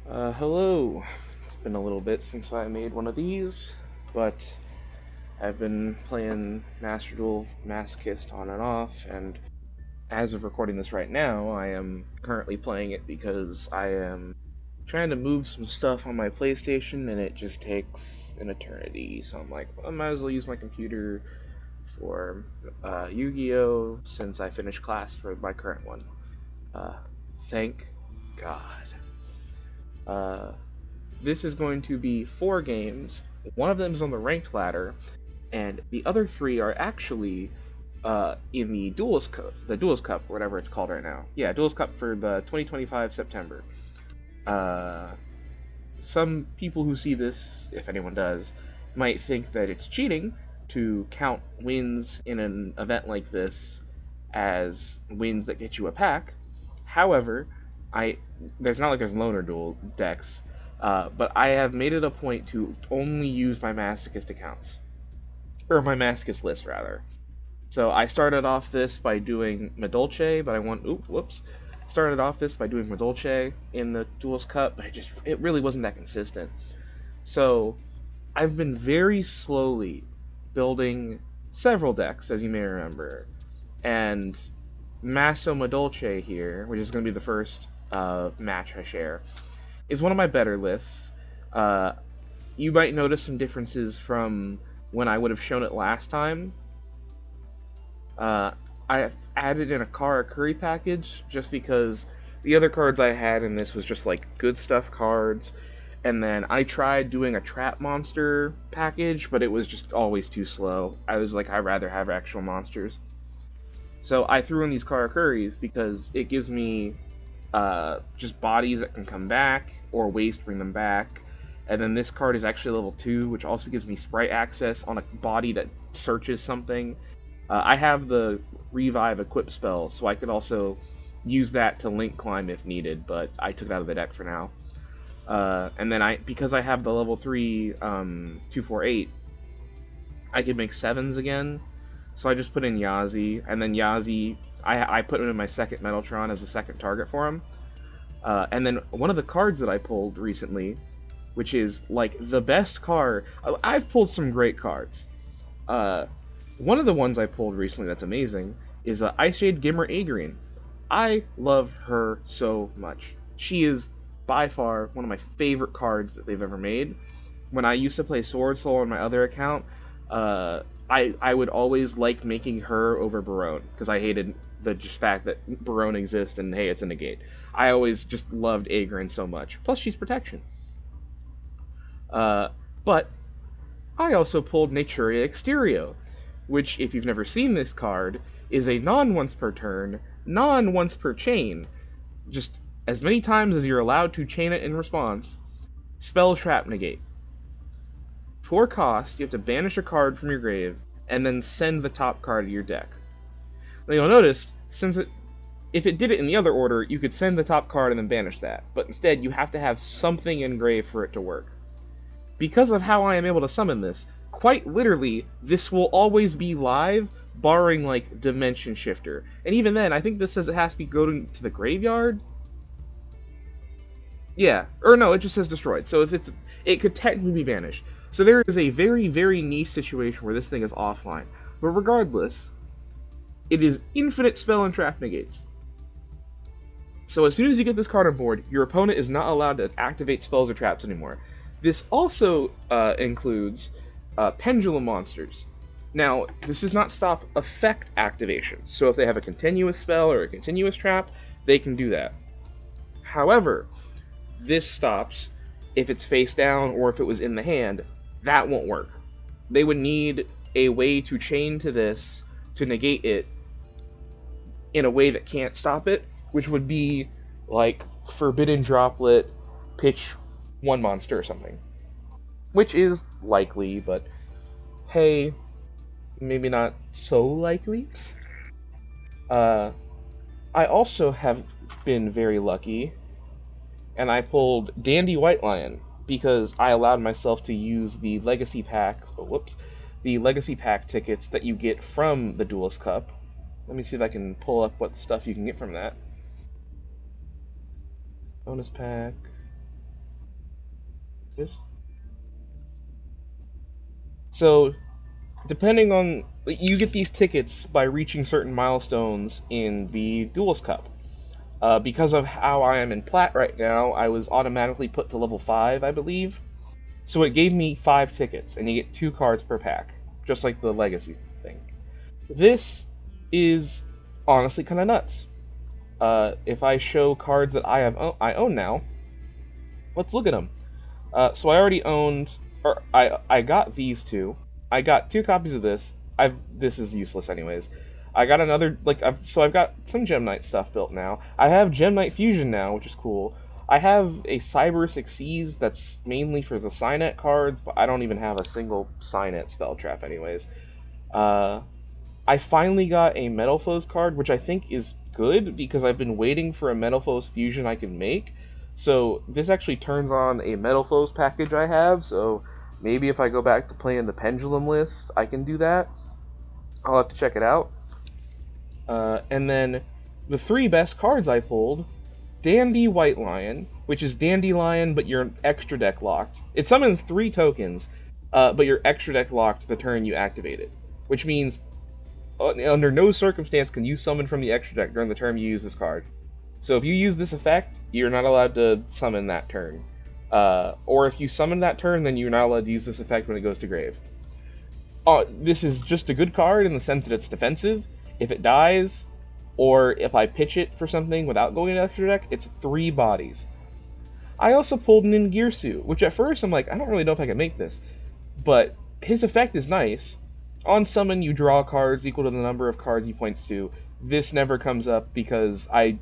Hello. It's been a little bit since I made one of these, but I've been playing Master Duel Masochist on and off, and as of recording this right now, I am currently playing it because I am trying to move some stuff on my PlayStation, and it just takes an eternity. So I'm like, well, I might as well use my computer for Yu-Gi-Oh! Since I finished class for my current one. Uh, thank God. Uh, this is going to be 4 games. One of them is on the ranked ladder, and the other 3 are actually in the Duelist Cup, or whatever it's called right now. Yeah, Duelist Cup for the 2025 September. Uh, some people who see this, if anyone does, might think that it's cheating to count wins in an event like this as wins that get you a pack. However, I there's not like there's loner duel decks, but I have made it a point to only use my Masochist accounts, or my Masochist list rather. So I started off this by doing Madolche, but I want whoops. Started off this by doing Madolche in the Duelist Cup, but it really wasn't that consistent. So I've been very slowly building several decks, as you may remember, and Maso Madolche here, which is going to be the first match I share, is one of my better lists. Uh, you might notice some differences from when I would have shown it last time. I added in a Kara Curry package just because the other cards I had in this was just like good stuff cards, and then I tried doing a trap monster package, but it was just always too slow. I was like, I'd rather have actual monsters. So I threw in these Kara Curries because it gives me just bodies that can come back, or ways to bring them back. And then this card is actually level 2, which also gives me sprite access on a body that searches something. I have the Revive equip spell, so I could also use that to link climb if needed, but I took it out of the deck for now. And then because I have the level 3 248, I could make 7s again. So I just put in Yazi, and then Yazi, I put him in my second Metaltron as a second target for him. And then one of the cards that I pulled recently, which is like the best card, I've pulled some great cards. One of the ones I pulled recently that's amazing is Ice Shade Gimmer Agreen. I love her so much. She is by far one of my favorite cards that they've ever made. When I used to play Sword Soul on my other account, I would always like making her over Barone, because I hated the just fact that Barone exists and hey, it's a negate. I always just loved Agreen so much. Plus, she's protection. But I also pulled Naturia Exterio, which, if you've never seen this card, is a non-once per turn, non-once per chain. Just as many times as you're allowed to chain it in response. Spell Trap Negate. For cost, you have to banish a card from your grave, and then send the top card of your deck. Now you'll notice, if it did it in the other order, you could send the top card and then banish that, but instead you have to have something engraved for it to work. Because of how I am able to summon this, quite literally, this will always be live, barring, like, Dimension Shifter. And even then, I think this says it has to be going to the graveyard? Yeah, or no, it just says destroyed, so it could technically be banished. So there is a very, very niche situation where this thing is offline. But regardless, it is infinite spell and trap negates. So as soon as you get this card on board, your opponent is not allowed to activate spells or traps anymore. This also includes pendulum monsters. Now, this does not stop effect activations, so if they have a continuous spell or a continuous trap, they can do that. However, this stops if it's face down or if it was in the hand. That won't work. They would need a way to chain to this to negate it in a way that can't stop it, which would be like Forbidden Droplet, pitch one monster or something. Which is likely, but hey, maybe not so likely. I also have been very lucky, and I pulled Dandy White Lion because I allowed myself to use the Legacy Pack, the Legacy Pack tickets that you get from the Duelist Cup. Let me see if I can pull up what stuff you can get from that. Bonus pack. this. So, depending on... You get these tickets by reaching certain milestones in the Duelist Cup. Because of how I am in Plat right now, I was automatically put to level 5, I believe. So it gave me 5 tickets, and you get 2 cards per pack, just like the Legacy thing. This is honestly kind of nuts. If I show cards that I own now, let's look at them. So I already owned, or I got these 2. I got 2 copies of this. This is useless anyways. I got another, I've got some Gem Knight stuff built now. I have Gem Knight Fusion now, which is cool. I have a Cyber Succeeds that's mainly for the Signet cards, but I don't even have a single Signet spell trap anyways. I finally got a Metal Foes card, which I think is good, because I've been waiting for a Metal Foes Fusion I can make. So this actually turns on a Metal Foes package I have, so maybe if I go back to playing the Pendulum list, I can do that. I'll have to check it out. And then the 3 best cards I pulled: Dandy White Lion, which is Dandelion, but you're extra deck locked. It summons 3 tokens, but you're extra deck locked the turn you activate it, which means under no circumstance can you summon from the extra deck during the turn you use this card. So if you use this effect, you're not allowed to summon that turn. Or if you summon that turn, then you're not allowed to use this effect when it goes to grave. This is just a good card in the sense that it's defensive. If it dies, or if I pitch it for something without going to extra deck, it's 3 bodies. I also pulled Ningirsu, which at first I'm like, I don't really know if I can make this. But his effect is nice. On summon, you draw cards equal to the number of cards he points to. This never comes up because I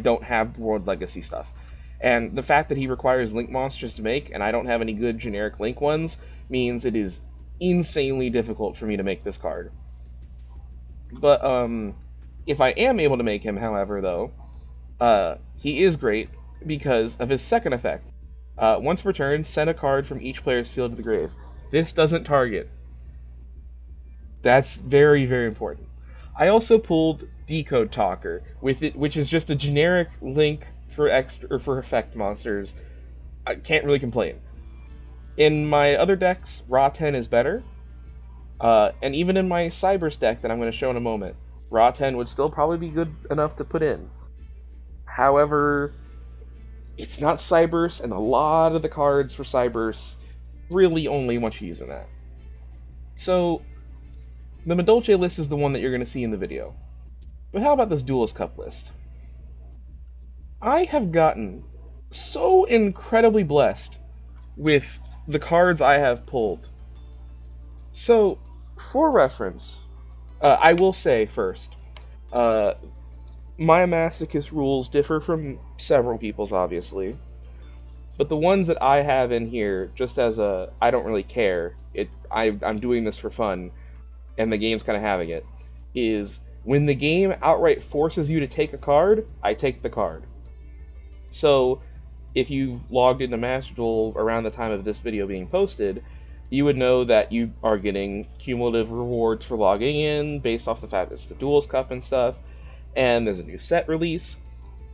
don't have World Legacy stuff. And the fact that he requires Link monsters to make, and I don't have any good generic Link ones, means it is insanely difficult for me to make this card. But, if I am able to make him, however, though, he is great because of his second effect. Once per turn, send a card from each player's field to the grave. This doesn't target. That's very, very important. I also pulled Decode Talker, which is just a generic Link for effect monsters. I can't really complain. In my other decks, Ra 10 is better. And even in my Cybers deck that I'm going to show in a moment, Ra 10 would still probably be good enough to put in. However, it's not Cybers, and a lot of the cards for Cybers really only want you using that. So, the Madolche list is the one that you're going to see in the video. But how about this Duelist Cup list? I have gotten so incredibly blessed with the cards I have pulled. So, for reference, I will say first, my Masochist rules differ from several people's, obviously. But the ones that I have in here, just as a, I don't really care, I'm doing this for fun, and the game's kind of having it, is when the game outright forces you to take a card, I take the card. So, if you've logged into Master Duel around the time of this video being posted, you would know that you are getting cumulative rewards for logging in based off the fact that it's the Duelist Cup and stuff, and there's a new set release,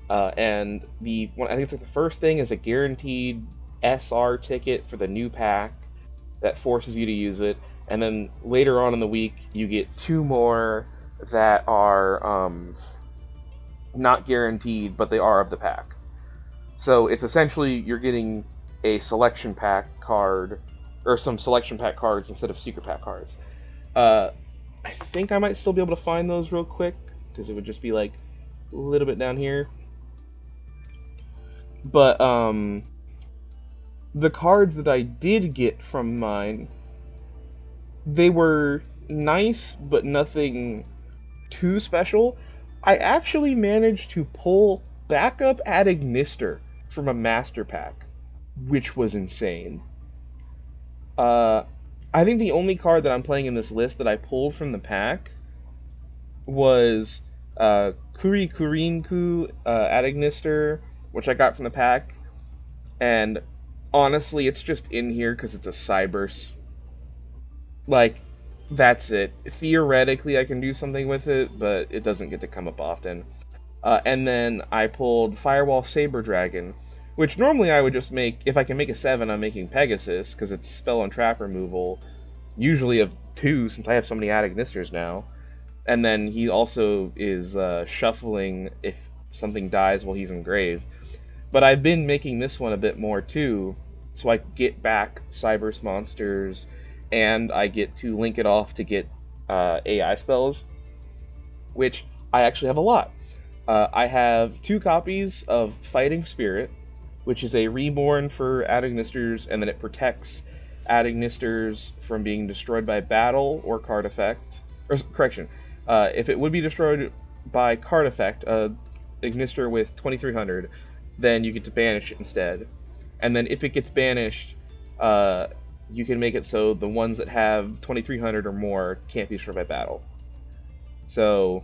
and I think it's like the first thing is a guaranteed SR ticket for the new pack that forces you to use it, and then later on in the week you get 2 more that are not guaranteed, but they are of the pack. So it's essentially you're getting a selection pack card, or some selection pack cards instead of secret pack cards. I think I might still be able to find those real quick, because it would just be like a little bit down here. But the cards that I did get from mine, they were nice, but nothing too special. I actually managed to pull backup Adagnister from a master pack, which was insane. I think the only card that I'm playing in this list that I pulled from the pack was Kurinku Adagnister, which I got from the pack, and honestly, it's just in here because it's a Cybers. Like, that's it. Theoretically, I can do something with it, but it doesn't get to come up often. And then I pulled Firewall Saber Dragon, Which normally I would just make, if I can make a 7, I'm making Pegasus, because it's spell and trap removal, usually of 2, since I have so many Adignisters now. And then he also is shuffling if something dies while he's in grave. But I've been making this one a bit more too, so I get back Cyberse monsters, and I get to link it off to get AI spells, which I actually have a lot. I have 2 copies of Fighting Spirit, which is a reborn for Adignisters, and then it protects Adignisters from being destroyed by battle or card effect. Or, correction, if it would be destroyed by card effect, Ignister with 2300, then you get to banish it instead. And then if it gets banished, you can make it so the ones that have 2300 or more can't be destroyed by battle. So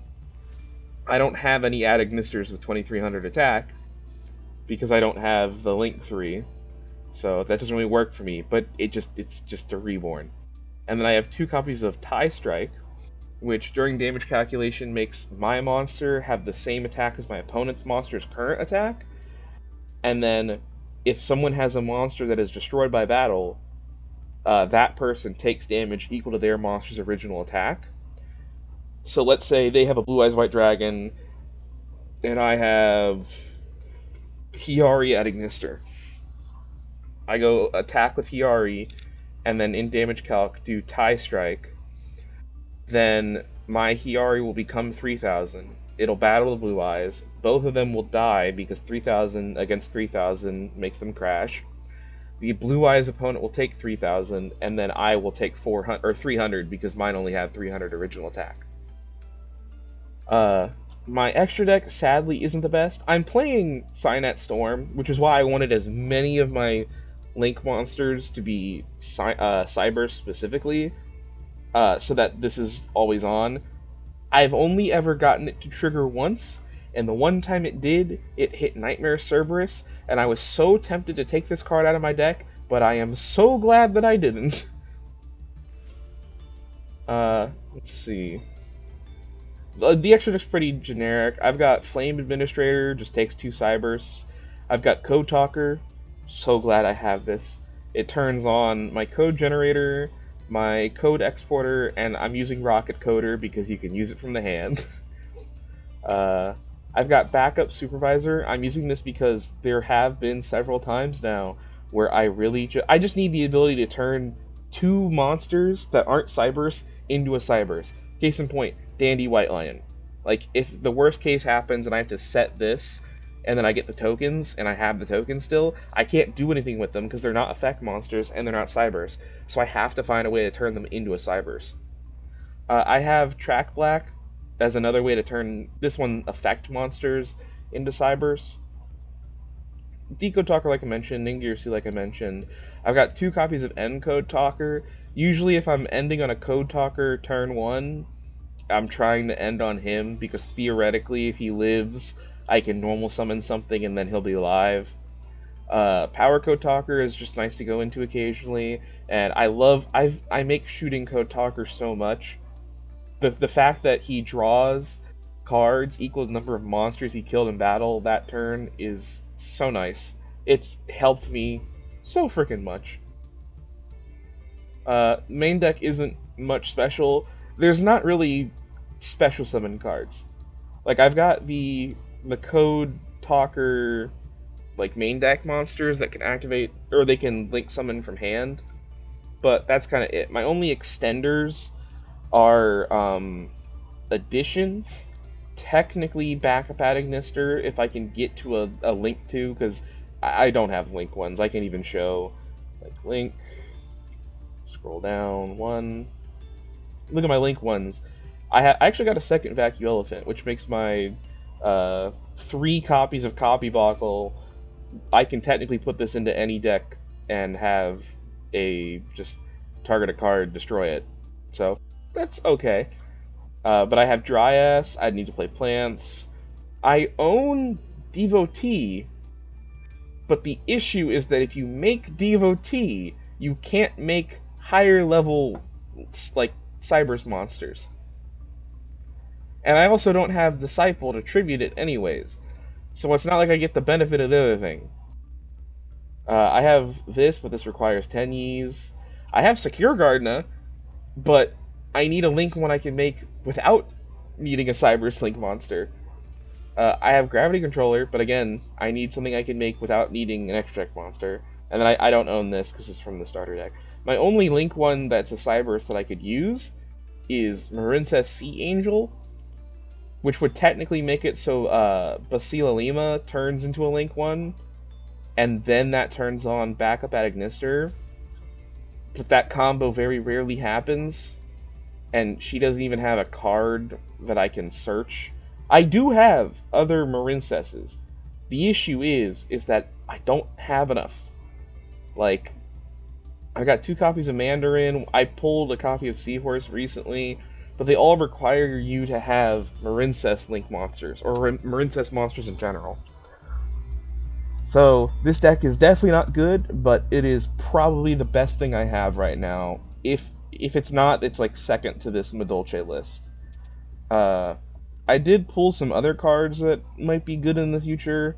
I don't have any Adignisters with 2300 attack because I don't have the Link 3. So that doesn't really work for me, but it's just a reborn. And then I have 2 copies of Tie Strike, which during damage calculation makes my monster have the same attack as my opponent's monster's current attack. And then if someone has a monster that is destroyed by battle, that person takes damage equal to their monster's original attack. So let's say they have a Blue Eyes White Dragon, and I have Hiyari at Ignister. I go attack with Hiyari, and then in damage calc do Tie Strike. Then my Hiyari will become 3000. It'll battle the Blue Eyes. Both of them will die because 3000 against 3000 makes them crash. The Blue Eyes opponent will take 3000, and then I will take 400 or 300 because mine only had 300 original attack. My extra deck sadly isn't the best. I'm playing Cynet Storm, which is why I wanted as many of my Link monsters to be Cyber specifically, so that this is always on. I've only ever gotten it to trigger once, and the one time it did, it hit Nightmare Cerberus, and I was so tempted to take this card out of my deck, but I am so glad that I didn't. Let's see. The extra deck's pretty generic. I've got Flame Administrator, just takes 2 Cybers. I've got Code Talker. So glad I have this. It turns on my code generator, my code exporter, and I'm using Rocket Coder because you can use it from the hand. I've got Backup Supervisor. I'm using this because there have been several times now where I really I just need the ability to turn 2 monsters that aren't Cybers into a Cybers. Case in point, Dandy White Lion. Like, if the worst case happens and I have to set this, and then I get the tokens, and I have the tokens still, I can't do anything with them because they're not effect monsters and they're not Cybers. So I have to find a way to turn them into a Cybers. I have Track Black as another way to turn this one effect monsters into Cybers. Decode Talker, like I mentioned, Ningirsu, like I mentioned. I've got 2 copies of Encode Talker. Usually if I'm ending on a Code Talker turn 1, I'm trying to end on him, because theoretically if he lives, I can normal summon something and then he'll be alive. Power Code Talker is just nice to go into occasionally, and I make Shooting Code Talker so much. The fact that he draws cards equal to the number of monsters he killed in battle that turn is so nice. It's helped me so freaking much. Main deck isn't much special. There's not really special summon cards. Like, I've got the Code Talker, like, main deck monsters that can activate, or they can link summon from hand, but that's kind of it. My only extenders are Addition, technically Backup Ignister if I can get to a Link 2, because I don't have Link ones. I can't even show, like, Link, scroll down, 1, look at my Link ones. I actually got a second Vacuum Elephant, which makes my 3 copies of Copybockle. I can technically put this into any deck and have just target a card, destroy it. So that's okay. But I have Dryas. I need to play plants. I own Devotee, but the issue is that if you make Devotee, you can't make higher level, like, Cybers monsters. And I also don't have Disciple to tribute it anyways. So it's not like I get the benefit of the other thing. I have this, but this requires 10 Ys. I have Secure Gardener, but I need a Link one I can make without needing a Cyber Slink monster. I have Gravity Controller, but again, I need something I can make without needing an Extract monster. And then I don't own this because it's from the starter deck. My only Link one that's a Cyberse that I could use is Marincess Sea Angel, which would technically make it so Basila Lima turns into a Link one, and then that turns on backup at Ignister. But that combo very rarely happens, and she doesn't even have a card that I can search. I do have other Marincesses. The issue is that I don't have enough. Like, I got 2 copies of Mandarin, I pulled a copy of Seahorse recently, but they all require you to have Marincess Link monsters, or Marincess monsters in general. So, this deck is definitely not good, but it is probably the best thing I have right now. If it's not, it's like second to this Madolche list. I did pull some other cards that might be good in the future.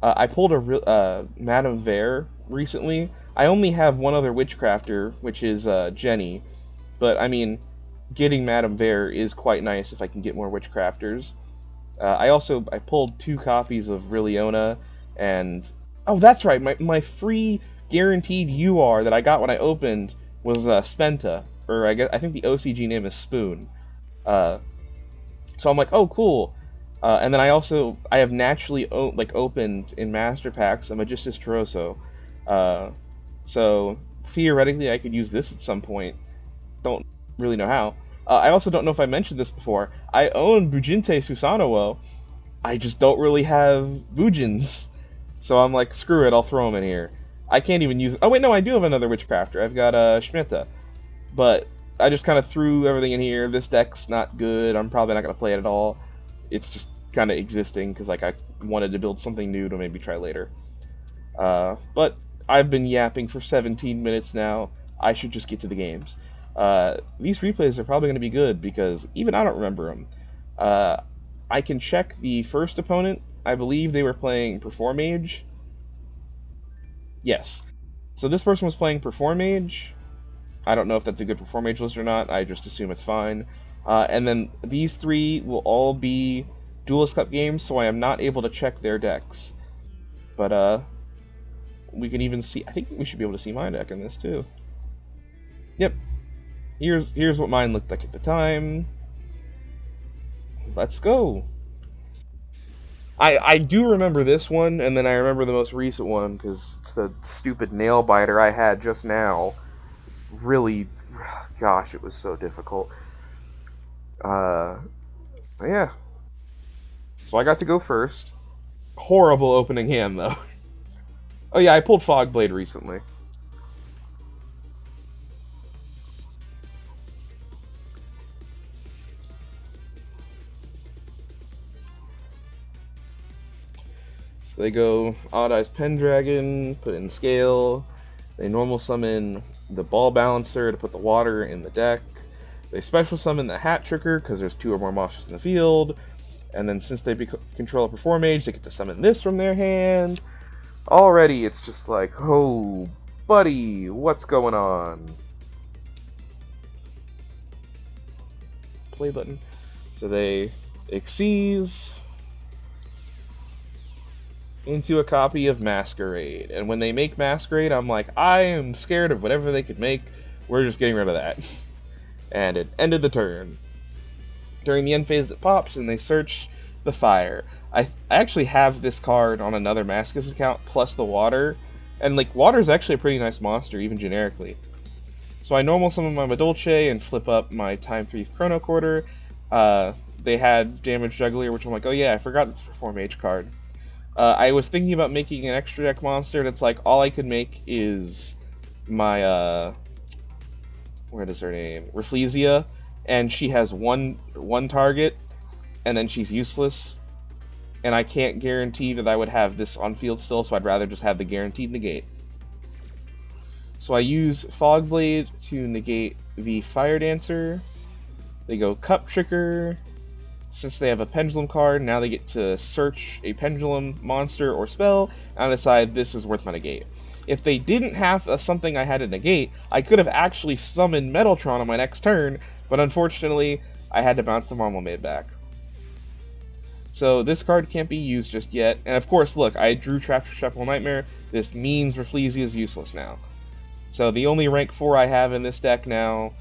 I pulled a Madame Vare recently. I only have one other Witchcrafter, which is Jenny. But, I mean, getting Madame Vare is quite nice if I can get more Witchcrafters. I pulled 2 copies of Rilliona, and... Oh, that's right, my free guaranteed UR that I got when I opened was Spenta. Or I think the OCG name is Spoon. So I'm like, oh, cool. And then I have naturally opened in Master Packs a Magistus Toroso. So theoretically I could use this at some point. Don't really know how. I also don't know if I mentioned this before. I own Bujinte Susanoo. I just don't really have Bujins. So I'm like, screw it, I'll throw them in here. I can't even use... Oh wait, no, I do have another Witchcrafter. I've got Schmitta. But I just kind of threw everything in here. This deck's not good. I'm probably not going to play it at all. It's just kind of existing because I wanted to build something new to maybe try later. But I've been yapping for 17 minutes now. I should just get to the games. These replays are probably going to be good because even I don't remember them. I can check the first opponent. I believe they were playing Performage. Yes. So this person was playing Performage. I don't know if that's a good Performage list or not. I just assume it's fine. And then these 3 will all be Duelist Cup games, so I am not able to check their decks. But we can even see... I think we should be able to see my deck in this too. Yep. Here's what mine looked like at the time. Let's go. I do remember this one, and then I remember the most recent one, because it's the stupid nail biter I had just now. Really, gosh, it was so difficult. Yeah. So I got to go first. Horrible opening hand, though. Oh yeah, I pulled Fogblade recently. So they go Odd Eyes Pendragon, put in Scale. They normal summon the Ball Balancer to put the water in the deck. They special summon the Hat Tricker because there's 2 or more monsters in the field. And then since they control a Performage, they get to summon this from their hand. Already it's just like, oh, buddy, what's going on? Play button. So they Xyz into a copy of Masquerade. And when they make Masquerade, I'm like, I am scared of whatever they could make. We're just getting rid of that. And it ended the turn. During the end phase, it pops, and they search the fire. I actually have this card on another Mascus account, plus the water. And, like, water is actually a pretty nice monster, even generically. So I normal summon my Madolche and flip up my Time Thief Chrono Quarter. They had Damage Juggler, which I'm like, oh yeah, I forgot it's a Performage card. I was thinking about making an extra deck monster, and it's like, all I could make is my, what is her name? Rafflesia, and she has one target, and then she's useless, and I can't guarantee that I would have this on field still, so I'd rather just have the guaranteed negate. So I use Fogblade to negate the Fire Dancer. They go Cup Tricker, Since they have a pendulum card, now they get to search a pendulum monster or spell and decide this is worth my negate. If they didn't have something I had to negate, I could have actually summoned Metaltron on my next turn, but unfortunately, I had to bounce the Marmalade back. So this card can't be used just yet, and of course, look, I drew Traptrapple Nightmare. This means Rafflesia is useless now. So the only rank 4 I have in this deck now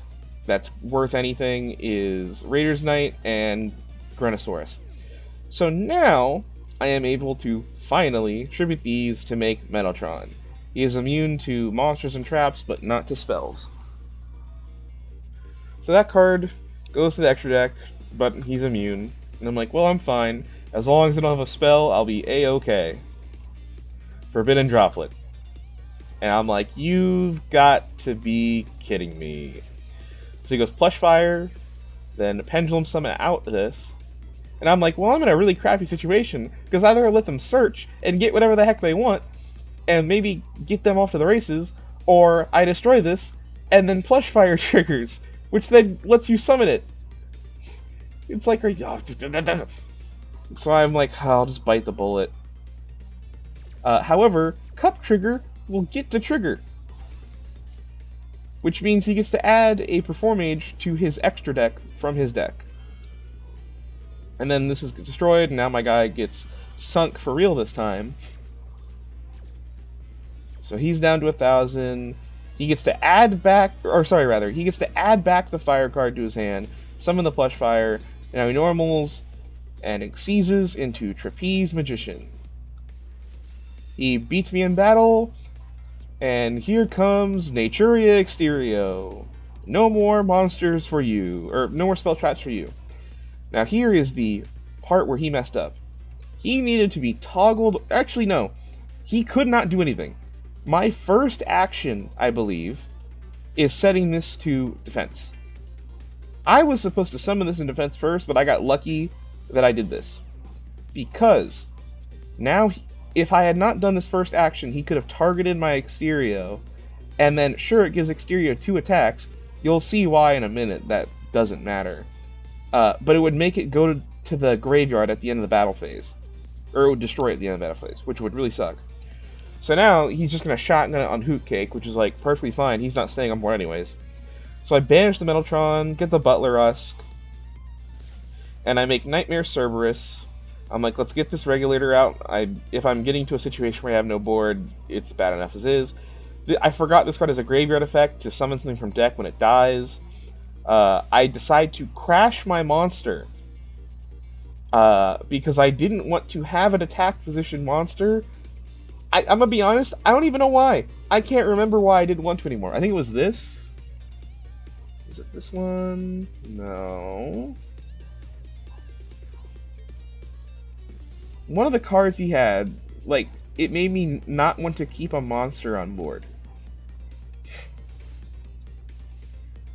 that's worth anything is Raider's Knight and Grenosaurus. So now, I am able to finally tribute these to make Metaltron. He is immune to monsters and traps, but not to spells. So that card goes to the extra deck, but he's immune. And I'm like, well, I'm fine. As long as I don't have a spell, I'll be A-okay. Forbidden Droplet. And I'm like, you've got to be kidding me. So he goes Plush Fire, then Pendulum Summon out of this. And I'm like, well, I'm in a really crappy situation, because either I let them search and get whatever the heck they want, and maybe get them off to the races, or I destroy this, and then Plush Fire triggers, which then lets you summon it. It's like, so I'm like, I'll just bite the bullet. However, Cup Trigger will get to trigger, which means he gets to add a Performage to his extra deck from his deck. And then this is destroyed, and now my guy gets sunk for real this time. So he's down to 1,000. He gets to add back, he gets to add back the fire card to his hand, summon the Plush Fire. Now he normals and seizes into Trapeze Magician. He beats me in battle, and here comes Naturia Exterio. No more monsters for you, or no more spell traps for you. Now here is the part where he messed up. He needed to be toggled. Actually, no. He could not do anything. My first action, I believe, is setting this to defense. I was supposed to summon this in defense first, but I got lucky that I did this. Because now, if I had not done this first action, he could have targeted my Exterio, and then, sure, it gives Exterio 2 attacks. You'll see why in a minute that doesn't matter. But it would make it go to the graveyard at the end of the battle phase. Or it would destroy it at the end of the battle phase, which would really suck. So now, he's just going to shotgun it on Hootcake, which is, like, perfectly fine. He's not staying on board anyways. So I banish the Metaltron, get the Butler Husk, and I make Nightmare Cerberus. I'm like, let's get this Regulator out. If I'm getting to a situation where I have no board, it's bad enough as is. I forgot this card has a graveyard effect to summon something from deck when it dies. I decide to crash my monster, because I didn't want to have an attack position monster. I'm gonna be honest, I don't even know why. I can't remember why I didn't want to anymore. I think it was this. Is it this one? No. One of the cards he had, like, it made me not want to keep a monster on board.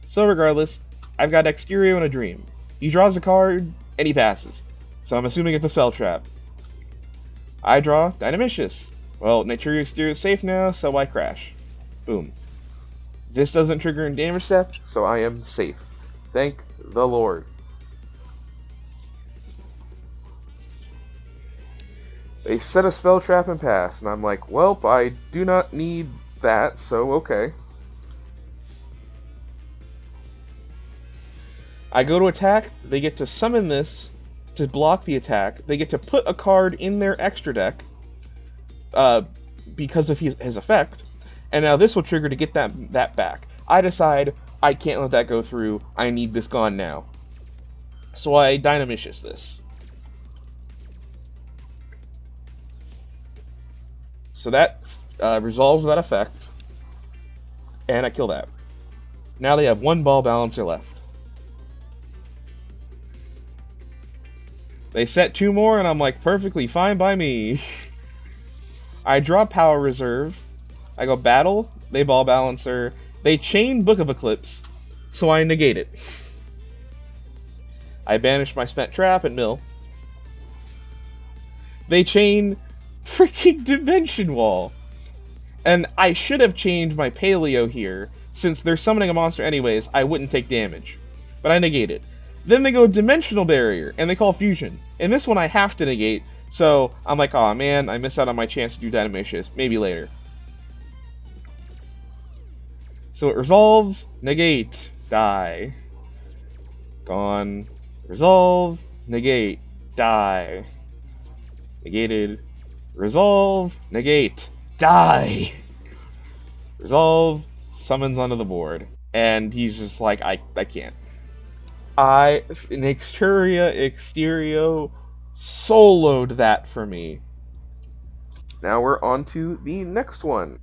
So regardless, I've got Exterio in a dream. He draws a card, and he passes. So I'm assuming it's a spell trap. I draw Dynamicious. Well, Naturia Exterio is safe now, so I crash. Boom. This doesn't trigger in damage theft, so I am safe. Thank the Lord. They set a spell trap and pass, and I'm like, well, I do not need that, so okay. I go to attack, they get to summon this to block the attack, they get to put a card in their extra deck, because of his effect, and now this will trigger to get that back. I decide I can't let that go through, I need this gone now. So I Dynamicious this. So that resolves that effect, and I kill that. Now they have one Ball Balancer left. They set 2 more, and I'm like, perfectly fine by me. I draw Power Reserve. I go Battle. They Ball Balancer. They chain Book of Eclipse, so I negate it. I banish my Spent Trap and mill. They chain freaking Dimension Wall. And I should have changed my Paleo here. Since they're summoning a monster anyways, I wouldn't take damage. But I negate it. Then they go Dimensional Barrier, and they call Fusion. And this one I have to negate, so I'm like, aw man, I missed out on my chance to do Masochist. Maybe later. So it resolves, negate, die. Gone. Resolve, negate, die. Negated. Resolve, negate, die. Resolve, summons onto the board. And he's just like, I can't. In Exterio soloed that for me. Now we're on to the next one.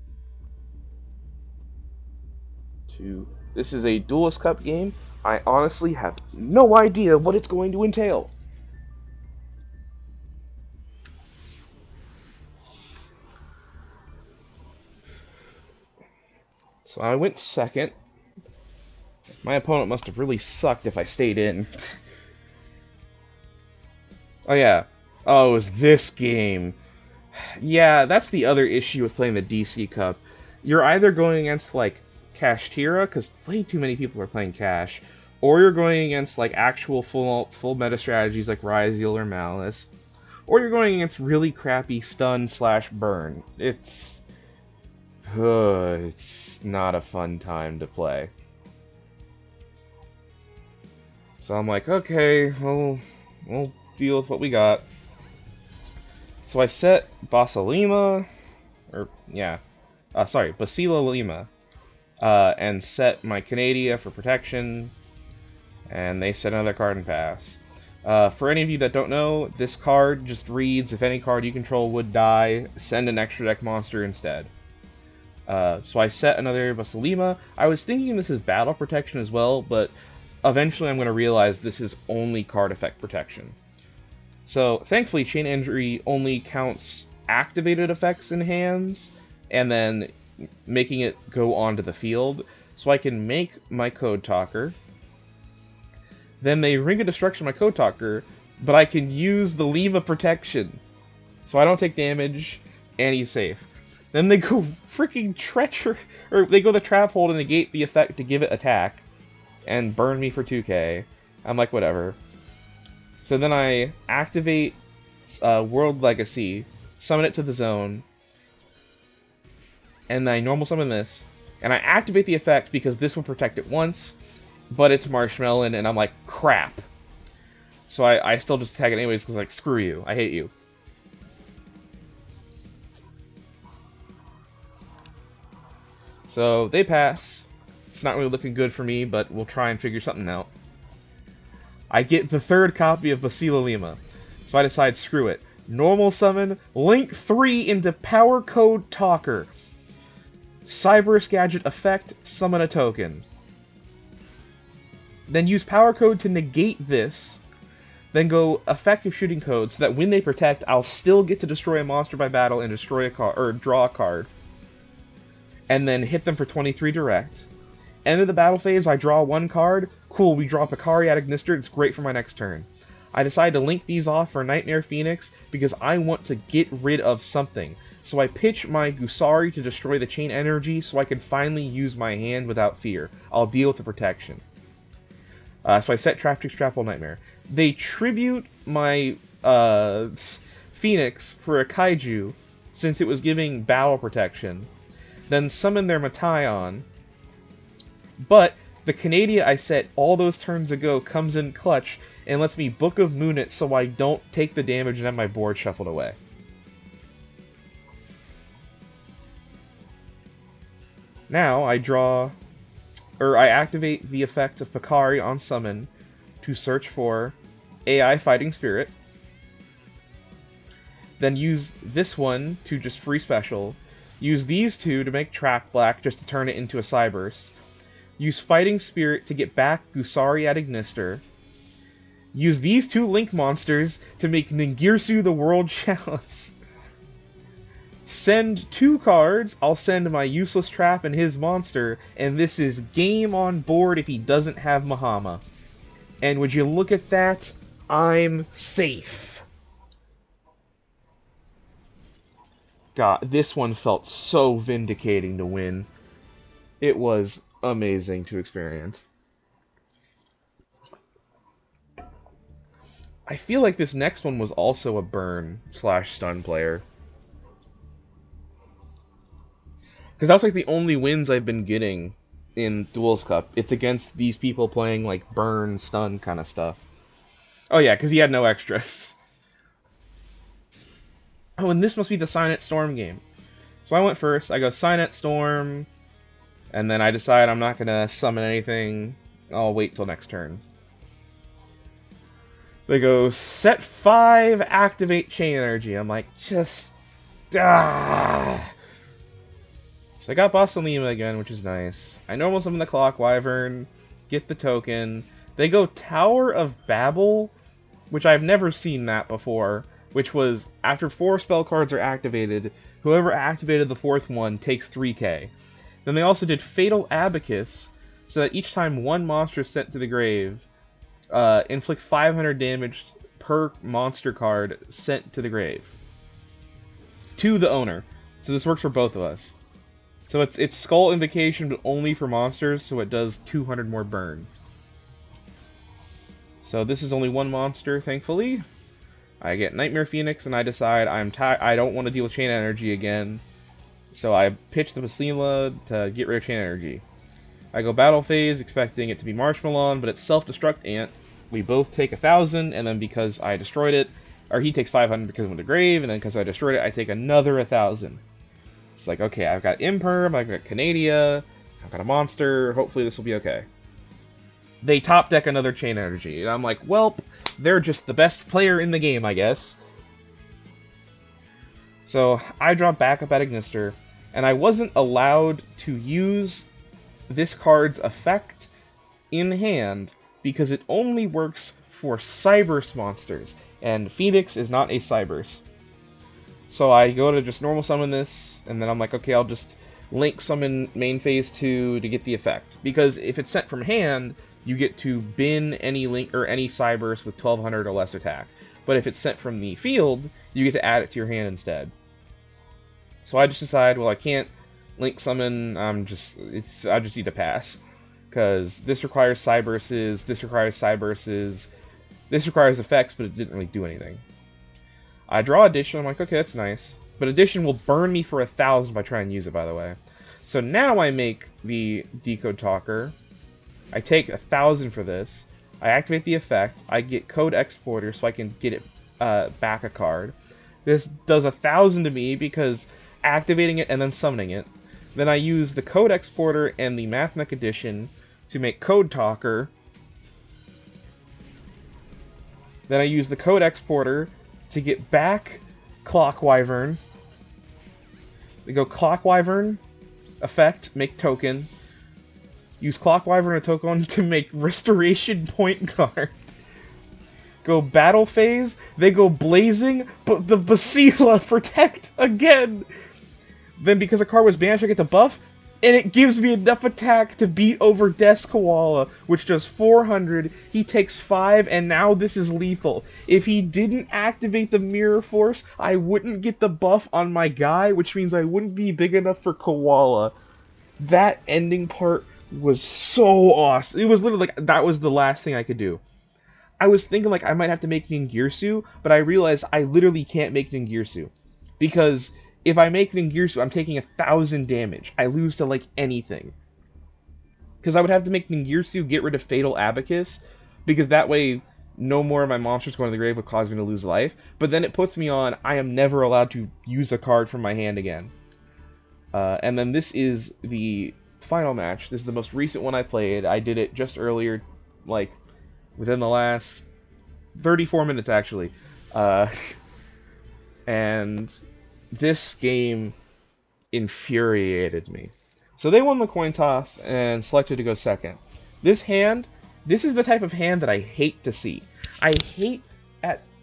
This is a Duelist Cup game. I honestly have no idea what it's going to entail. So I went second. My opponent must have really sucked if I stayed in. Oh yeah. Oh, it was this game. Yeah, that's the other issue with playing the DC Cup. You're either going against, like, Cash Tira, because way too many people are playing Cash, or you're going against, like, actual full meta strategies like Ryzeal or Malice, or you're going against really crappy stun/burn. It's not a fun time to play. So I'm like, okay, we'll deal with what we got. So I set Basila Lima, and set my Canadia for protection, and they set another card and pass. For any of you that don't know, this card just reads, if any card you control would die, send an extra deck monster instead. So I set another Basilima. I was thinking this is battle protection as well, but eventually I'm going to realize this is only card effect protection. So thankfully Chain Injury only counts activated effects in hands, and then making it go onto the field. So I can make my Code Talker. Then they Ring of Destruction my Code Talker, but I can use the Lima protection. So I don't take damage, and he's safe. Then they go freaking or they go the Trap Hold and negate the effect to give it attack, and burn me for 2k. I'm like, whatever. So then I activate World Legacy, summon it to the zone, and I normal summon this, and I activate the effect because this will protect it once, but it's Marshmallow, and I'm like, crap. So I still just attack it anyways because, like, screw you, I hate you. So they pass. It's not really looking good for me, but we'll try and figure something out. I get the third copy of Basila Lima, so I decide, screw it. Normal summon, link 3 into Power Code Talker. Cyberus Gadget effect, summon a token. Then use Power Code to negate this. Then go Effective Shooting Code, so that when they protect, I'll still get to destroy a monster by battle and destroy a card, or draw a card. And then hit them for 23 direct. End of the battle phase, I draw one card. Cool, we draw Picari at Ignister, it's great for my next turn. I decide to link these off for Nightmare Phoenix because I want to get rid of something. So I pitch my Gusari to destroy the chain energy so I can finally use my hand without fear. I'll deal with the protection. So I set Trap Tricks, Trap Hole, Nightmare. They tribute my Phoenix for a Kaiju since it was giving battle protection. Then summon their Mataion. But the Canadia I set all those turns ago comes in clutch and lets me Book of Moon it so I don't take the damage and have my board shuffled away. Now I activate the effect of Picari on summon to search for AI Fighting Spirit. Then use this one to just free special. Use these two to make Track Black just to turn it into a Cyberse. Use Fighting Spirit to get back Gusari at Ignister. Use these two Link monsters to make Ningirsu the World Chalice. Send 2 cards, I'll send my Useless Trap and his monster, and this is game on board if he doesn't have Mahama. And would you look at that, I'm safe. God, this one felt so vindicating to win. It was amazing to experience. I feel like this next one was also a burn/stun player. Because that's like the only wins I've been getting in Duelist Cup. It's against these people playing like burn, stun kind of stuff. Oh yeah, because he had no extras. Oh, and this must be the Signet Storm game. So I went first. I go Signet Storm, and then I decide I'm not going to summon anything. I'll wait till next turn. They go, set 5, activate Chain Energy. I'm like, just... ah! So I got Bossalima again, which is nice. I normal summon the Clock Wyvern, get the token. They go Tower of Babel, which I've never seen that before, which was, after 4 spell cards are activated, whoever activated the 4th one takes 3k. Then they also did Fatal Abacus, so that each time one monster is sent to the grave, inflict 500 damage per monster card sent to the grave. To the owner. So this works for both of us. So it's Skull Invocation, but only for monsters, so it does 200 more burn. So this is only one monster, thankfully. I get Nightmare Phoenix, and I decide I don't want to deal with Chain Energy again. So I pitch the Basila to get rid of Chain Energy. I go Battle Phase, expecting it to be Marshmallow, but it's Self-Destruct Ant. We both take 1,000, and then because I destroyed it, or he takes 500 because it went to grave, and then because I destroyed it, I take another 1,000. It's like, okay, I've got Imperm, I've got Canadia, I've got a monster, hopefully this will be okay. They top deck another Chain Energy, and I'm like, well, they're just the best player in the game, I guess. So I drop back up at Ignister, and I wasn't allowed to use this card's effect in hand because it only works for Cyberse monsters, and Phoenix is not a Cyberse. So I go to just normal summon this, and then I'm like, okay, I'll just link summon main phase 2 to get the effect. Because if it's sent from hand, you get to bin any link or any Cyberse with 1200 or less attack. But if it's sent from the field, you get to add it to your hand instead. So I just decide, well, I can't link summon, I just need to pass. Because this requires Cyberses, this requires Cyberses, this requires effects, but it didn't really do anything. I draw Addition, I'm like, okay, that's nice. But Addition will burn me for 1,000 if I try and use it, by the way. So now I make the Decode Talker. I take 1,000 for this. I activate the effect. I get Code Exporter so I can get it back a card. This does 1,000 to me because activating it and then summoning it. Then I use the Code Exporter and the Mathmech Edition to make Code Talker. Then I use the Code Exporter to get back Clock Wyvern. We go Clock Wyvern, effect, make token. Use Clock Wyvern and token to make Restoration Point card. Go Battle Phase, they go Blazing, but the Basila protect again! Then because a card was banished, I get the buff, and it gives me enough attack to beat over Death Koala, which does 400, he takes 5, and now this is lethal. If he didn't activate the Mirror Force, I wouldn't get the buff on my guy, which means I wouldn't be big enough for Koala. That ending part was so awesome. It was literally like, that was the last thing I could do. I was thinking like I might have to make Ningirsu, but I realized I literally can't make Ningirsu. Because if I make Ningirsu, I'm taking 1,000 damage. I lose to, like, anything. Because I would have to make Ningirsu get rid of Fatal Abacus, because that way no more of my monsters going to the grave would cause me to lose life. But then it puts me on, I am never allowed to use a card from my hand again. And then this is the final match. This is the most recent one I played. I did it just earlier, like, within the last 34 minutes, actually. And this game infuriated me. So they won the coin toss and selected to go second. This is the type of hand that I hate to see. I hate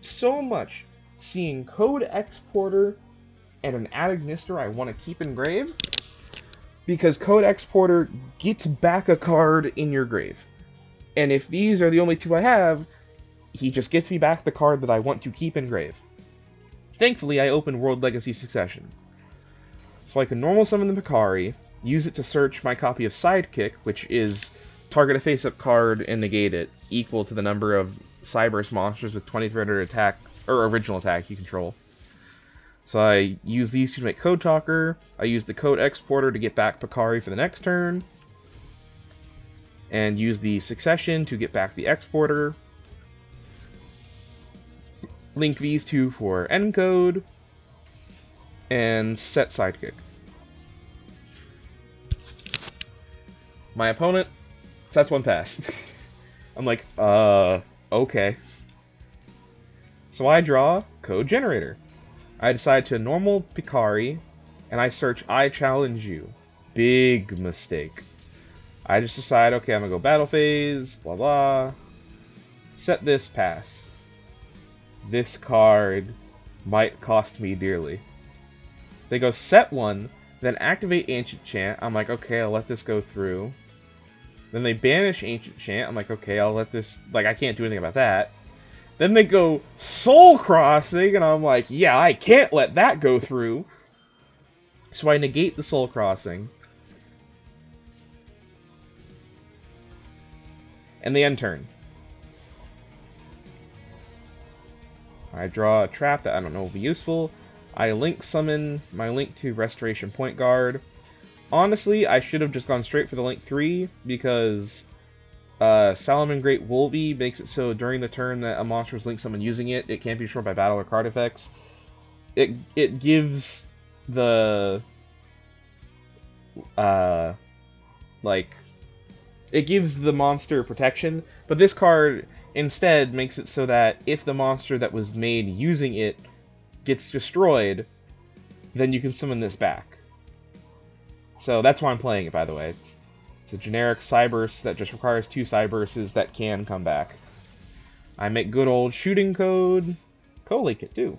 so much seeing Code Exporter and an Ignister I want to keep in grave, because Code Exporter gets back a card in your grave. And if these are the only two I have, he just gets me back the card that I want to keep in grave. Thankfully, I opened World Legacy Succession. So I can normal summon the Picari, use it to search my copy of Sidekick, which is target a face-up card and negate it, equal to the number of Cyberse monsters with 2300 attack, or original attack you control. So I use these two to make Code Talker. I use the Code Exporter to get back Picari for the next turn. And use the Succession to get back the Exporter. Link these two for Encode. And set Sidekick. My opponent sets one pass. I'm like, okay. So I draw Code Generator. I decide to normal Picari, and I search I Challenge You. Big mistake. I just decide, okay, I'm gonna go Battle Phase, blah blah. Set this pass. This card might cost me dearly. They go set one, then activate Ancient Chant. I'm like, okay, I'll let this go through. Then they banish Ancient Chant. I'm like, okay, I'll let this... Like, I can't do anything about that. Then they go Soul Crossing, and I'm like, yeah, I can't let that go through. So I negate the Soul Crossing. And they end turn. I draw a trap that I don't know will be useful. I link summon my Link 2 Restoration Point Guard. Honestly, I should have just gone straight for the Link 3, because Salomon Great Wolvie makes it so during the turn that a monster is Link Summon using it, it can't be destroyed by battle or card effects. It gives the... it gives the monster protection, but this card instead makes it so that if the monster that was made using it gets destroyed, then you can summon this back. So that's why I'm playing it, by the way. It's a generic Cyberse that just requires 2 Cyberses that can come back. I make good old Shooting Code. Co-link it, too.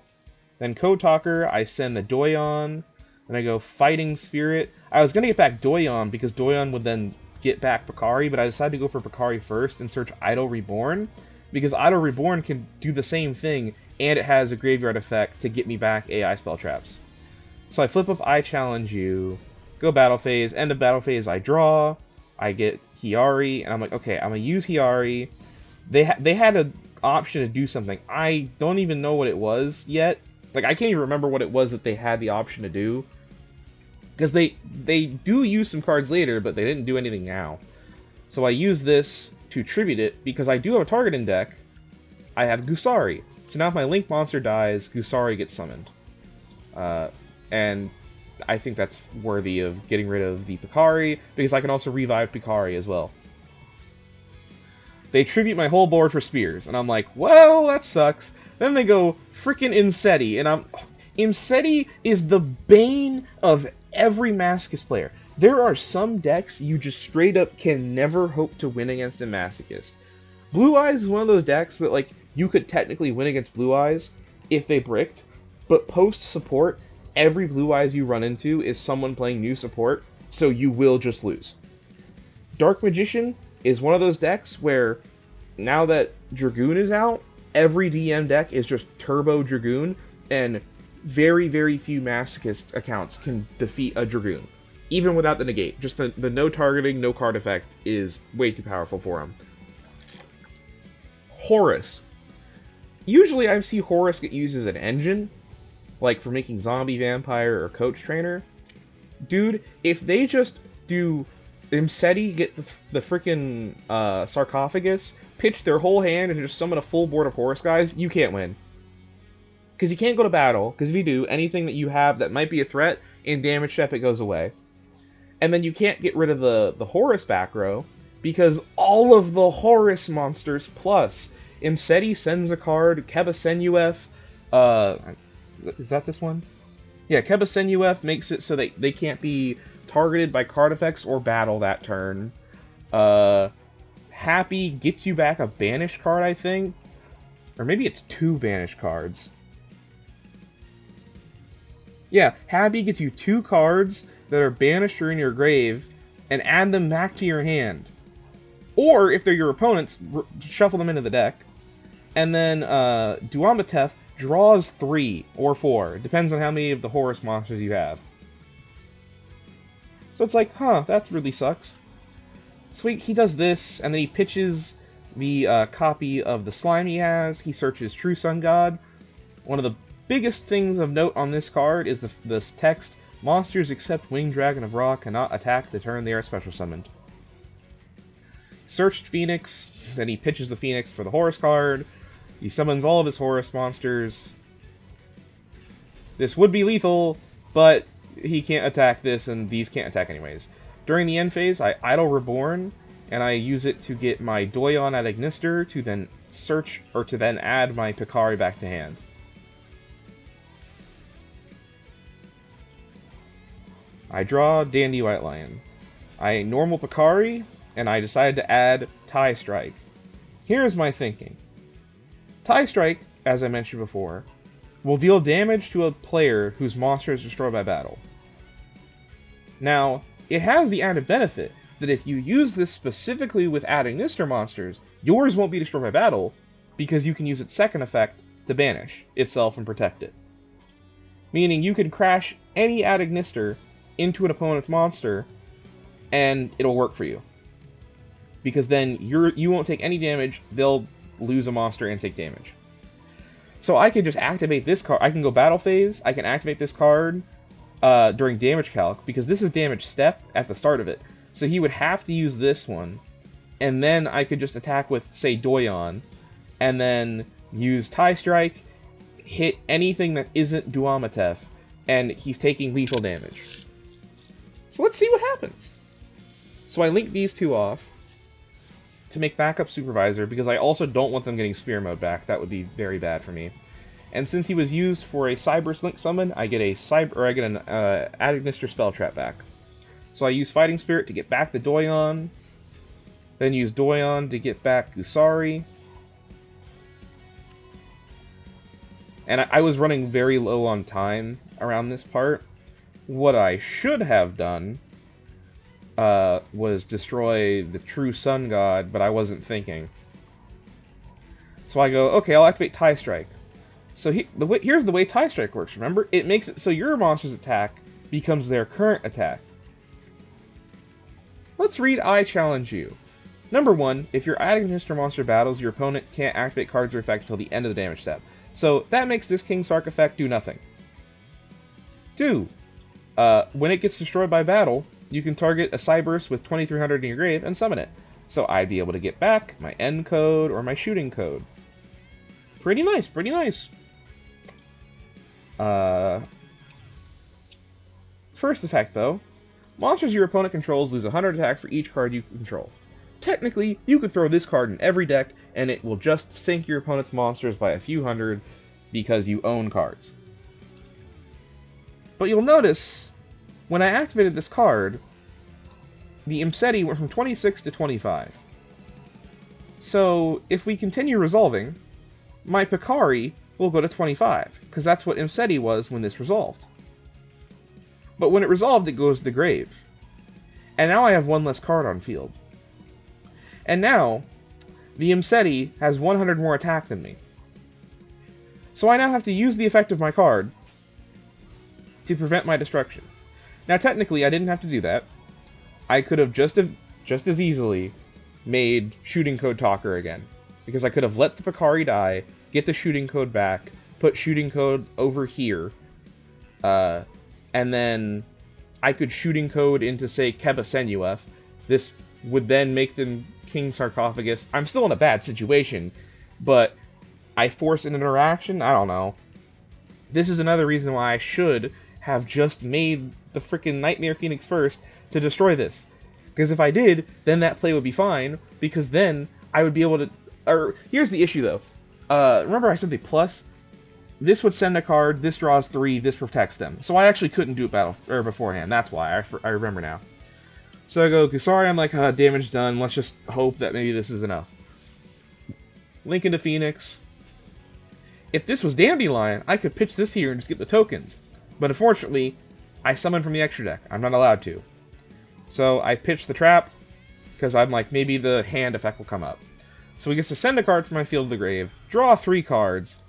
Then Code Talker, I send the Doyon. Then I go Fighting Spirit. I was going to get back Doyon because Doyon would then get back Picari, but I decided to go for Picari first and search Idol Reborn, because Idol Reborn can do the same thing, and it has a graveyard effect to get me back AI spell traps. So I flip up I Challenge You, go Battle Phase, end of Battle Phase I draw, I get Hiyari, and I'm like, okay, I'm going to use Hiyari. They had an option to do something. I don't even know what it was yet. Like, I can't even remember what it was that they had the option to do. Because they do use some cards later, but they didn't do anything now. So I use this to tribute it, because I do have a target in deck. I have Gusari. So now if my Link monster dies, Gusari gets summoned. And I think that's worthy of getting rid of the Picari, because I can also revive Picari as well. They tribute my whole board for Spears, and I'm like, well, that sucks. Then they go frickin' Insetti, and Insetti is the bane of every Masochist player. There are some decks you just straight up can never hope to win against in Masochist. Blue Eyes is one of those decks that, like, you could technically win against Blue Eyes if they bricked, but post-support, every Blue Eyes you run into is someone playing new support, so you will just lose. Dark Magician is one of those decks where, now that Dragoon is out, every DM deck is just Turbo Dragoon, and very, very few Masochist accounts can defeat a Dragoon. Even without the negate. Just the no targeting, no card effect is way too powerful for him. Horus. Usually I see Horus get used as an engine, like for making Zombie Vampire or Coach Trainer. Dude, if they just do Imseti, get the freaking sarcophagus, pitch their whole hand, and just summon a full board of Horus guys, you can't win. Because you can't go to battle, because if you do, anything that you have that might be a threat, in damage step it goes away. And then you can't get rid of the Horus back row, because all of the Horus monsters plus Imseti sends a card, Keba Senuef, is that this one? Yeah, Keba Senuef makes it so they can't be targeted by card effects or battle that turn. Happy gets you back a banished card, I think. Or maybe it's 2 banished cards. Yeah, Happy gets you 2 cards that are banished or in your grave, and add them back to your hand. Or, if they're your opponents, shuffle them into the deck. And then, Duamatef draws 3 or 4. Depends on how many of the Horus monsters you have. So it's like, huh, that really sucks. Sweet, he does this, and then he pitches the copy of the slime he has, he searches True Sun God. One of the biggest things of note on this card is this text: monsters except Winged Dragon of Ra cannot attack the turn they are special summoned. Searched Phoenix, then he pitches the Phoenix for the Horus card. He summons all of his Horus monsters. This would be lethal, but he can't attack this, and these can't attack anyways. During the end phase, I idle Reborn, and I use it to get my Doyon at Ignister to then search, or to then add my Picari back to hand. I draw Dandy White Lion. I normal Picari, and I decided to add Tie Strike. Here's my thinking. Tie Strike, as I mentioned before, will deal damage to a player whose monster is destroyed by battle. Now, it has the added benefit that if you use this specifically with adding Ignister monsters, yours won't be destroyed by battle, because you can use its second effect to banish itself and protect it. Meaning you can crash any add Ignister into an opponent's monster, and it'll work for you. Because then you won't take any damage, they'll lose a monster and take damage. So I can just activate this card. I can go battle phase, I can activate this card during damage calc, because this is damage step at the start of it. So he would have to use this one, and then I could just attack with, say, Doyon, and then use Tie Strike, hit anything that isn't Duamatef, and he's taking lethal damage. So let's see what happens. So I link these two off to make backup Supervisor, because I also don't want them getting Spear Mode back. That would be very bad for me. And since he was used for a Cyberse Link summon, I get an Add Ignister Spell Trap back. So I use Fighting Spirit to get back the Doyon, then use Doyon to get back Gusari. And I was running very low on time around this part. What I should have done was destroy the True Sun God, but I wasn't thinking. So I go, okay, I'll activate Tie Strike. So here's the way Tie Strike works, remember? It makes it so your monster's attack becomes their current attack. Let's read I Challenge You. Number 1, if you're adding Mr. Monster battles, your opponent can't activate cards or effect until the end of the damage step. So that makes this King Sark effect do nothing. 2, when it gets destroyed by battle, you can target a Cyberse with 2300 in your grave and summon it. So I'd be able to get back my end code or my shooting code. Pretty nice, pretty nice. First effect, though. Monsters your opponent controls lose 100 attack for each card you control. Technically, you could throw this card in every deck, and it will just sink your opponent's monsters by a few hundred because you own cards. But you'll notice, when I activated this card, the Imseti went from 26 to 25. So, if we continue resolving, my Picari will go to 25, because that's what Imseti was when this resolved. But when it resolved, it goes to the grave. And now I have one less card on field. And now, the Imseti has 100 more attack than me. So I now have to use the effect of my card to prevent my destruction. Now technically, I didn't have to do that. I could have just as easily made Shooting Code Talker again. Because I could have let the Picari die, get the Shooting Code back, put Shooting Code over here, and then I could Shooting Code into, say, Keba Senuef. This would then make them King Sarcophagus. I'm still in a bad situation, but I force an interaction? I don't know. This is another reason why I should have just made the freaking Nightmare Phoenix first to destroy this. Because if I did, then that play would be fine, because then I would be able to... Or, here's the issue, though. Remember I said the plus? This would send a card, this draws 3, this protects them. So I actually couldn't do it beforehand. That's why. I remember now. So I go, Gusari, I'm like, damage done. Let's just hope that maybe this is enough. Link into Phoenix. If this was Dandelion, I could pitch this here and just get the tokens. But unfortunately, I summon from the extra deck. I'm not allowed to. So I pitch the trap, because I'm like, maybe the hand effect will come up. So he gets to send a card from my field to the grave, draw 3 cards,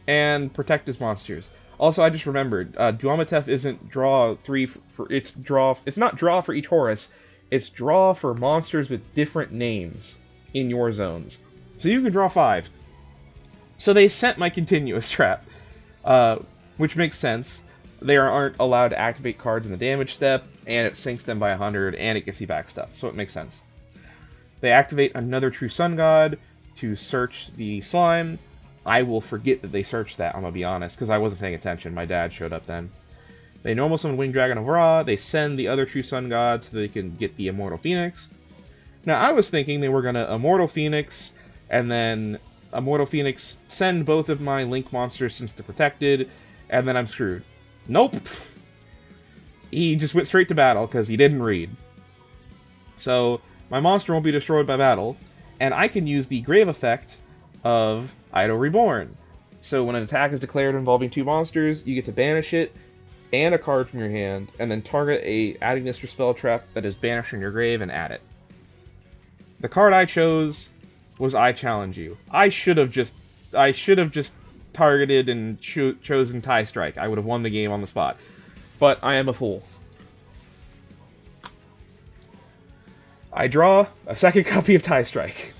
and protect his monsters. Also, I just remembered, Duamatef isn't draw 3 for it's not draw for each Horus, it's draw for monsters with different names in your zones. So you can draw 5. So they sent my continuous trap, which makes sense. They aren't allowed to activate cards in the damage step, and it sinks them by 100, and it gets you back stuff, so it makes sense. They activate another True Sun God to search the slime. I will forget that they searched that, I'm gonna be honest, because I wasn't paying attention. My dad showed up then. They normal summon Winged Dragon of Ra. They send the other True Sun God so they can get the Immortal Phoenix. Now, I was thinking they were gonna Immortal Phoenix, and then Immortal Phoenix send both of my Link monsters since they're protected, and then I'm screwed. Nope. He just went straight to battle because he didn't read. So my monster won't be destroyed by battle, and I can use the Grave effect of Ido Reborn. So when an attack is declared involving 2 monsters, you get to banish it and a card from your hand, and then target a adding this or spell trap that is banished from your grave and add it. The card I chose was I Challenge You. I should have just targeted and chosen Tie Strike. I would have won the game on the spot. But I am a fool. I draw a second copy of Tie Strike.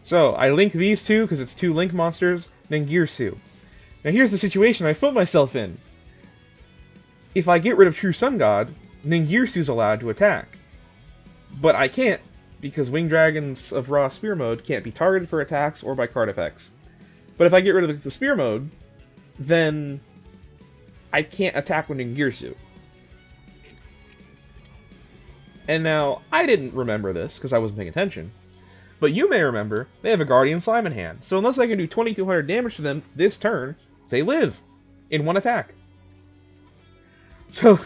So, I link these two, because it's 2 Link monsters, then Girsu. Now here's the situation I put myself in. If I get rid of True Sun God, Ningirsu's allowed to attack. But I can't, because Winged Dragons of Raw Spear Mode can't be targeted for attacks or by card effects. But if I get rid of the Spear Mode, then I can't attack with Ningirsu. And now, I didn't remember this, because I wasn't paying attention. But you may remember, they have a Guardian Slime in hand. So unless I can do 2200 damage to them this turn, they live. In 1 attack. So,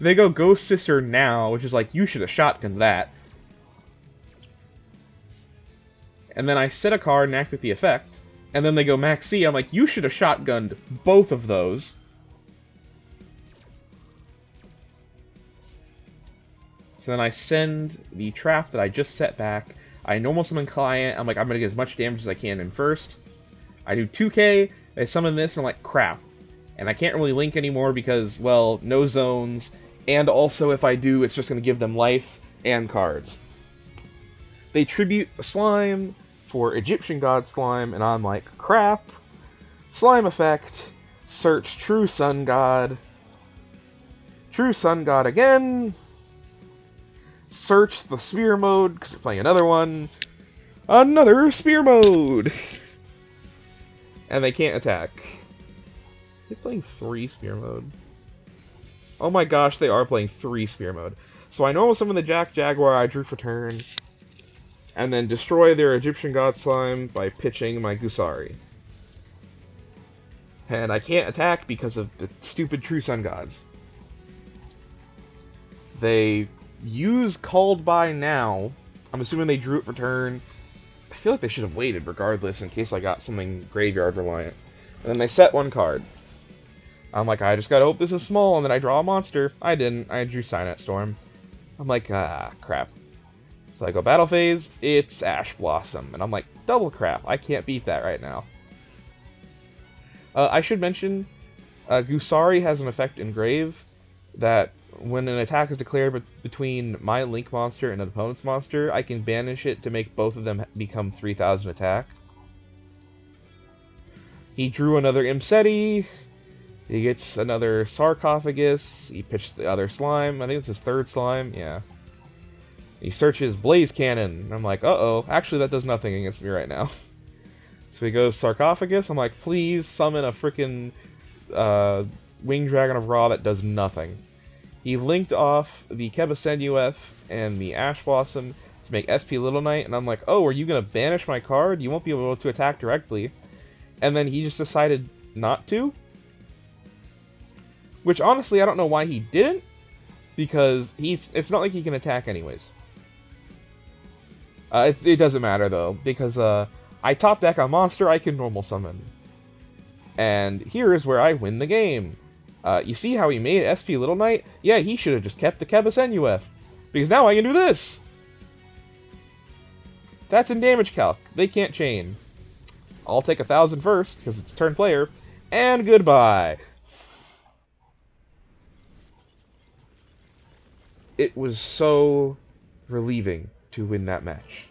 they go Ghost Sister now, which is like, you should have shotgunned that. And then I set a card and activate the effect. And then they go Max C, I'm like, you should have shotgunned both of those. So then I send the trap that I just set back. I normal summon Client. I'm like, I'm going to get as much damage as I can in first. I do 2k, I summon this, and I'm like, crap. And I can't really link anymore because, well, no zones. And also, if I do, it's just going to give them life and cards. They tribute a slime for Egyptian God Slime, and I'm like, crap. Slime effect. Search True Sun God. True Sun God again. Search the Spear Mode, because they're playing another one. Another Spear Mode! And they can't attack. They're playing 3 Spear Mode. Oh my gosh, they are playing 3 Spear Mode. So I normal summon the Jaguar I drew for turn, and then destroy their Egyptian God Slime by pitching my Gusari. And I can't attack because of the stupid True Sun Gods. They use Called By now. I'm assuming they drew it for turn. I feel like they should have waited regardless in case I got something graveyard reliant. And then they set 1 card. I'm like, I just gotta hope this is small, and then I draw a monster. I didn't. I drew Signet Storm. I'm like, ah, crap. So I go Battle Phase, it's Ash Blossom. And I'm like, double crap, I can't beat that right now. I should mention, Gusari has an effect in Grave that when an attack is declared between my Link monster and an opponent's monster, I can banish it to make both of them become 3000 attack. He drew another Imseti. He gets another Sarcophagus. He pitched the other slime. I think it's his 3rd slime. Yeah. He searches Blaze Cannon. And I'm like, uh-oh. Actually, that does nothing against me right now. So he goes Sarcophagus. I'm like, please summon a freaking Winged Dragon of Ra that does nothing. He linked off the Kebasenueth and the Ash Blossom to make SP Little Knight, and I'm like, oh, are you going to banish my card? You won't be able to attack directly. And then he just decided not to. Which, honestly, I don't know why he didn't, because it's not like he can attack anyways. It doesn't matter, though, because I top deck a monster I can normal summon. And here is where I win the game. You see how he made SP Little Knight? Yeah, he should have just kept the Kebasenueth, because now I can do this! That's in damage calc. They can't chain. I'll take 1,000 first, because it's turn player, and goodbye! It was so relieving to win that match.